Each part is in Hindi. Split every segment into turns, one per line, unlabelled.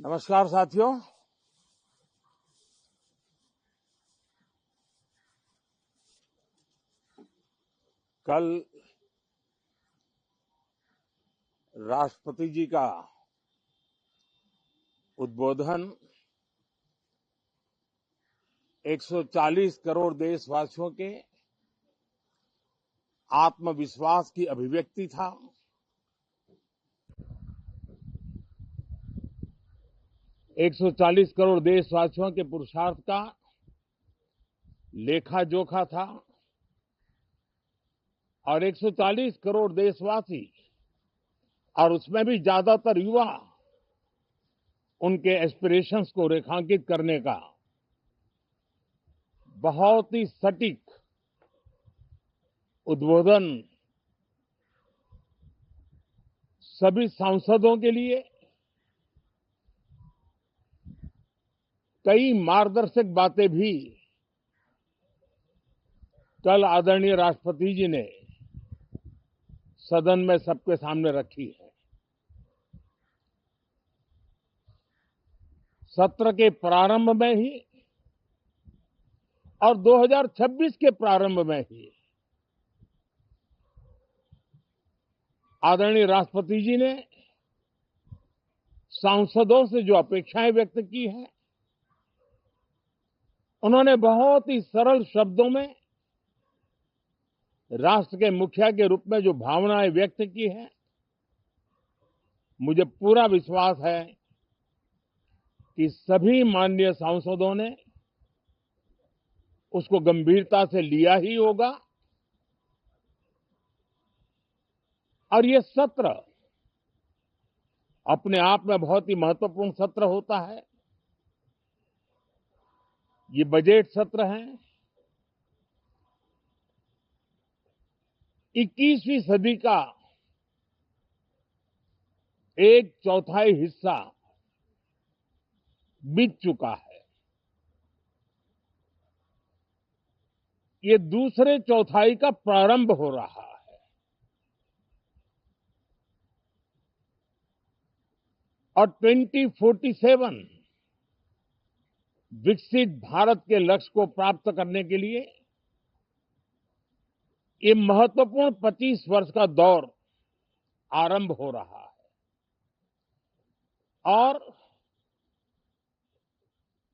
नमस्कार साथियों। कल राष्ट्रपति जी का उद्बोधन 140 करोड़ देशवासियों के आत्मविश्वास की अभिव्यक्ति था। एक 140 करोड़ देशवासियों के पुरुषार्थ का लेखा जोखा था और 140 करोड़ देशवासी और उसमें भी ज्यादातर युवा उनके एस्पिरेशंस को रेखांकित करने का बहुत ही सटीक उद्बोधन सभी सांसदों के लिए कई मार्गदर्शक बातें भी कल आदरणीय राष्ट्रपति जी ने सदन में सबके सामने रखी है। सत्र के प्रारंभ में ही और 2026 के प्रारंभ में ही आदरणीय राष्ट्रपति जी ने सांसदों से जो अपेक्षाएं व्यक्त की हैं, उन्होंने बहुत ही सरल शब्दों में राष्ट्र के मुखिया के रूप में जो भावनाएं व्यक्त की हैं, मुझे पूरा विश्वास है कि सभी माननीय सांसदों ने उसको गंभीरता से लिया ही होगा और ये सत्र अपने आप में बहुत ही महत्वपूर्ण सत्र होता है। ये बजट सत्र है। 21वीं सदी का एक चौथाई हिस्सा बीत चुका है। ये दूसरे चौथाई का प्रारंभ हो रहा है और 2047 विकसित भारत के लक्ष्य को प्राप्त करने के लिए ये महत्वपूर्ण 25 वर्ष का दौर आरंभ हो रहा है और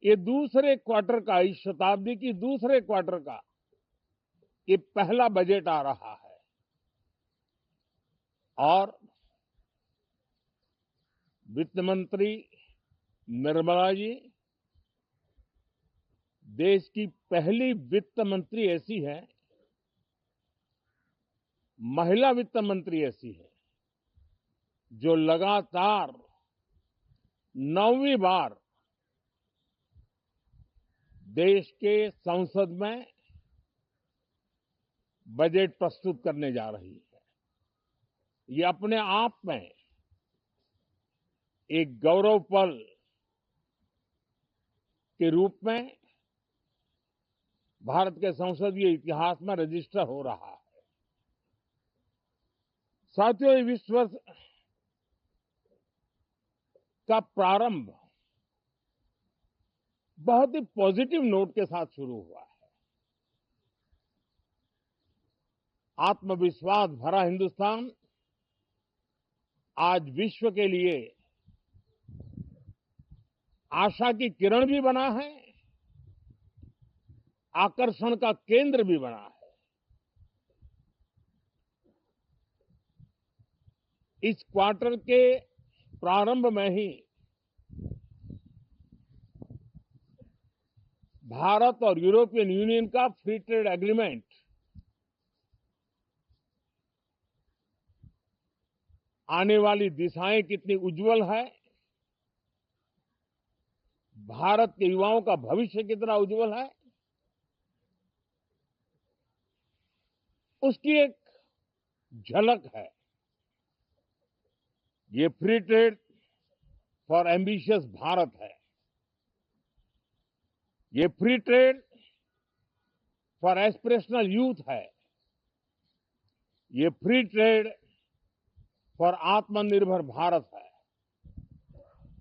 ये दूसरे क्वार्टर का, इस शताब्दी की दूसरे क्वार्टर का ये पहला बजट आ रहा है और वित्त मंत्री निर्मला जी देश की पहली वित्त मंत्री ऐसी है, महिला वित्त मंत्री ऐसी है जो लगातार 9वीं बार देश के संसद में बजट प्रस्तुत करने जा रही है। ये अपने आप में एक गौरव पल के रूप में भारत के संसदीय इतिहास में रजिस्टर हो रहा है। साथियों, ये 20 वर्ष का प्रारंभ बहुत ही पॉजिटिव नोट के साथ शुरू हुआ है। आत्मविश्वास भरा हिंदुस्तान आज विश्व के लिए आशा की किरण भी बना है, आकर्षण का केंद्र भी बना है। इस क्वार्टर के प्रारंभ में ही भारत और यूरोपियन यूनियन का फ्री ट्रेड एग्रीमेंट आने वाली दिशाएं कितनी उज्जवल है, भारत के युवाओं का भविष्य कितना उज्जवल है, उसकी एक झलक है। ये free trade for ambitious Bharat है। ये free trade for aspirational youth है। ये फ्री ट्रेड फॉर आत्मनिर्भर भारत है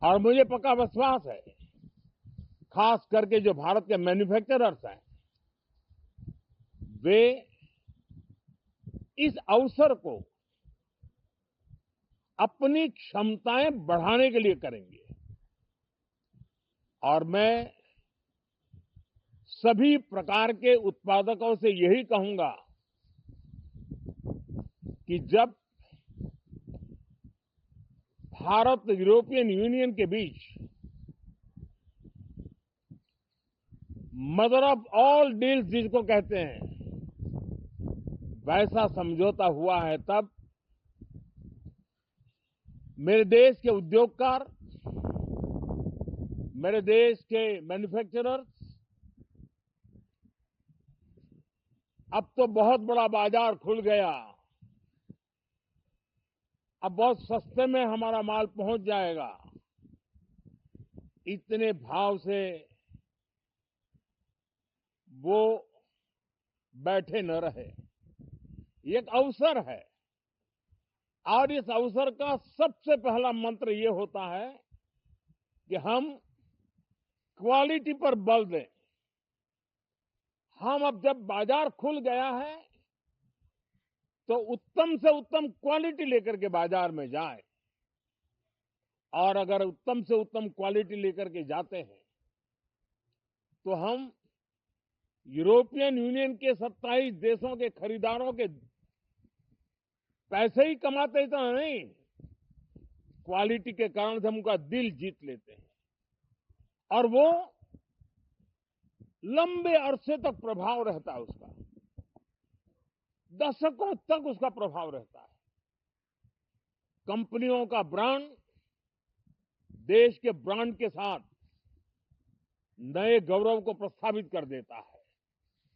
और मुझे पक्का विश्वास है, खास करके जो भारत के मैन्युफैक्चरर्स हैं, वे इस अवसर को अपनी क्षमताएं बढ़ाने के लिए करेंगे। और मैं सभी प्रकार के उत्पादकों से यही कहूंगा कि जब भारत यूरोपियन यूनियन के बीच मदर ऑफ ऑल डील्स जिसको कहते हैं, वैसा समझौता हुआ है, तब मेरे देश के उद्योगकार, मेरे देश के मैन्युफैक्चरर्स अब तो बहुत बड़ा बाजार खुल गया, अब बहुत सस्ते में हमारा माल पहुंच जाएगा, इतने भाव से वो बैठे न रहे। ये एक अवसर है और इस अवसर का सबसे पहला मंत्र ये होता है कि हम क्वालिटी पर बल दें। हम अब जब बाजार खुल गया है तो उत्तम से उत्तम क्वालिटी लेकर के बाजार में जाएं, और अगर उत्तम से उत्तम क्वालिटी लेकर के जाते हैं तो हम यूरोपियन यूनियन के 27 देशों के खरीदारों के पैसे ही कमाते इतना नहीं, क्वालिटी के कारण से हम उनका दिल जीत लेते हैं और वो लंबे अरसे तक प्रभाव रहता है, उसका दशकों तक उसका प्रभाव रहता है। कंपनियों का ब्रांड देश के ब्रांड के साथ नए गौरव को प्रस्थापित कर देता है।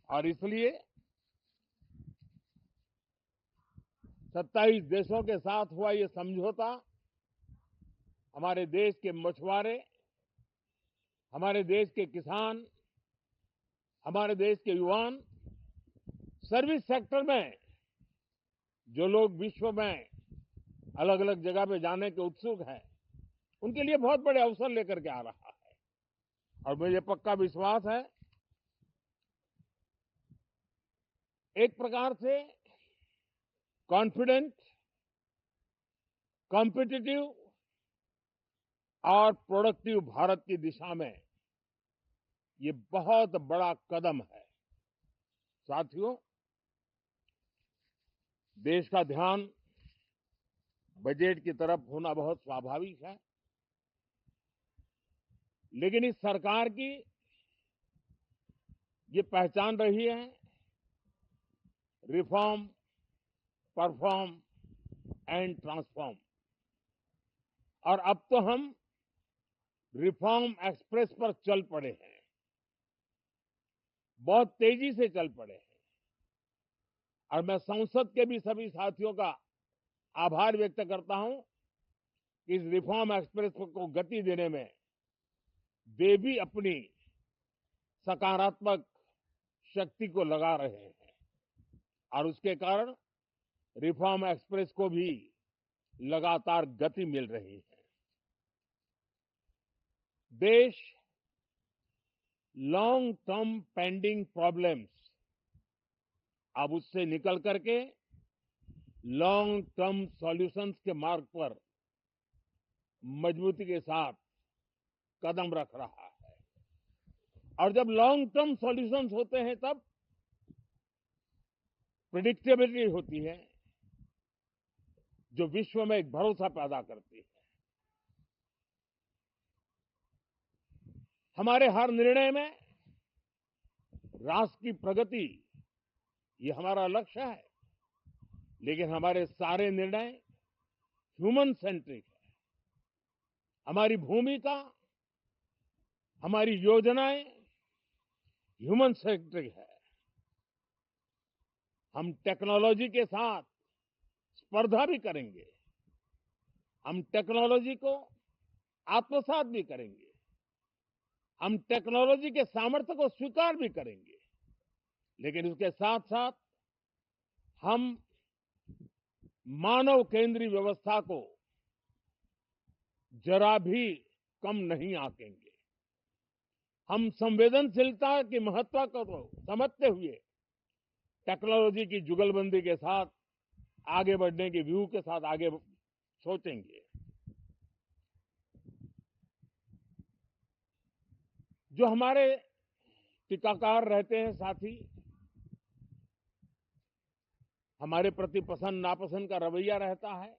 और इसलिए 27 देशों के साथ हुआ ये समझौता हमारे देश के मछुआरे, हमारे देश के किसान, हमारे देश के युवान, सर्विस सेक्टर में जो लोग विश्व में अलग अलग जगह पे जाने के उत्सुक हैं, उनके लिए बहुत बड़े अवसर लेकर के आ रहा है। और मुझे पक्का विश्वास है, एक प्रकार से कॉन्फिडेंट, कॉम्पिटिटिव और प्रोडक्टिव भारत की दिशा में ये बहुत बड़ा कदम है। साथियों, देश का ध्यान बजट की तरफ होना बहुत स्वाभाविक है, लेकिन इस सरकार की ये पहचान रही है, रिफॉर्म, परफॉर्म एंड ट्रांसफॉर्म। और अब तो हम रिफॉर्म एक्सप्रेस पर चल पड़े हैं, बहुत तेजी से चल पड़े हैं। और मैं संसद के भी सभी साथियों का आभार व्यक्त करता हूं कि इस रिफॉर्म एक्सप्रेस को गति देने में वे भी अपनी सकारात्मक शक्ति को लगा रहे हैं और उसके कारण रिफॉर्म एक्सप्रेस को भी लगातार गति मिल रही है। देश लॉन्ग टर्म पेंडिंग प्रॉब्लम्स अब उससे निकल करके लॉन्ग टर्म सॉल्यूशंस के मार्ग पर मजबूती के साथ कदम रख रहा है। और जब लॉन्ग टर्म सॉल्यूशंस होते हैं तब प्रिडिक्टेबिलिटी होती है, जो विश्व में एक भरोसा पैदा करती है। हमारे हर निर्णय में राष्ट्र की प्रगति ये हमारा लक्ष्य है, लेकिन हमारे सारे निर्णय ह्यूमन सेंट्रिक है। हमारी भूमिका, हमारी योजनाएं ह्यूमन सेंट्रिक है। हम टेक्नोलॉजी के साथ स्पर्धा भी करेंगे, हम टेक्नोलॉजी को आत्मसात भी करेंगे, हम टेक्नोलॉजी के सामर्थ्य को स्वीकार भी करेंगे, लेकिन उसके साथ साथ हम मानव केंद्रीय व्यवस्था को जरा भी कम नहीं आंकेंगे। हम संवेदनशीलता की महत्व को तो समझते हुए टेक्नोलॉजी की जुगलबंदी के साथ आगे बढ़ने के व्यू के साथ आगे सोचेंगे। जो हमारे टीकाकार रहते हैं साथी, हमारे प्रति पसंद नापसंद का रवैया रहता है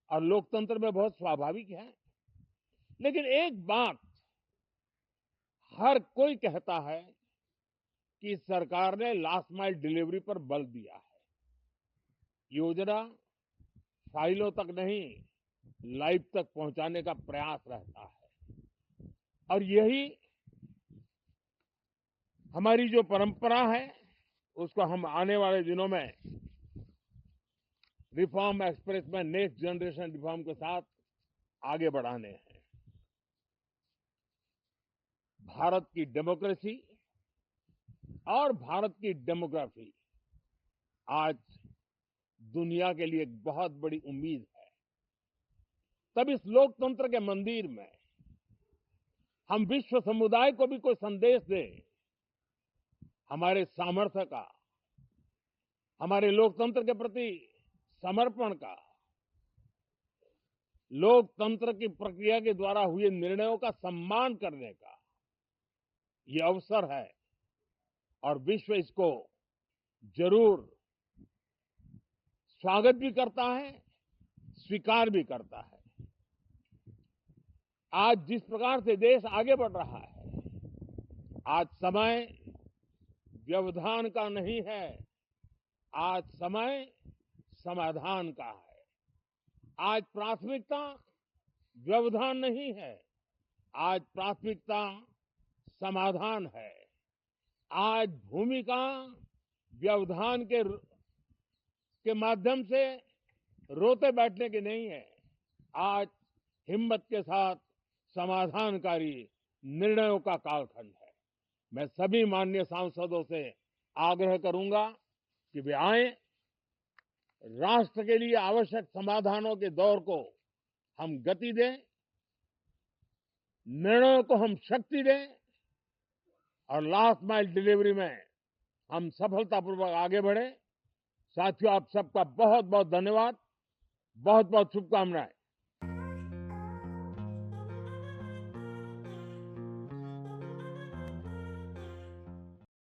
और लोकतंत्र में बहुत स्वाभाविक है। लेकिन एक बात हर कोई कहता है कि सरकार ने लास्ट माइल डिलीवरी पर बल दिया है। योजना फाइलों तक नहीं, लाइव तक पहुंचाने का प्रयास रहता है और यही हमारी जो परंपरा है उसको हम आने वाले दिनों में रिफॉर्म एक्सप्रेस में नेक्स्ट जनरेशन रिफॉर्म के साथ आगे बढ़ाने हैं। भारत की डेमोक्रेसी और भारत की डेमोग्राफी आज दुनिया के लिए एक बहुत बड़ी उम्मीद है। तब इस लोकतंत्र के मंदिर में हम विश्व समुदाय को भी कोई संदेश दें हमारे सामर्थ्य का, हमारे लोकतंत्र के प्रति समर्पण का, लोकतंत्र की प्रक्रिया के द्वारा हुए निर्णयों का सम्मान करने का ये अवसर है और विश्व इसको जरूर स्वागत भी करता है, स्वीकार भी करता है। आज जिस प्रकार से देश आगे बढ़ रहा है, आज समय व्यवधान का नहीं है, आज समय समाधान का है। आज प्राथमिकता व्यवधान नहीं है, आज प्राथमिकता समाधान है। आज भूमिका व्यवधान के माध्यम से रोते बैठने की नहीं है, आज हिम्मत के साथ समाधानकारी निर्णयों का कालखंड है। मैं सभी माननीय सांसदों से आग्रह करूंगा कि वे आएं, राष्ट्र के लिए आवश्यक समाधानों के दौर को हम गति दें, निर्णयों को हम शक्ति दें और लास्ट माइल डिलीवरी में हम सफलतापूर्वक आगे बढ़ें। साथियों, आप सबका बहुत बहुत धन्यवाद, बहुत बहुत शुभकामनाएं।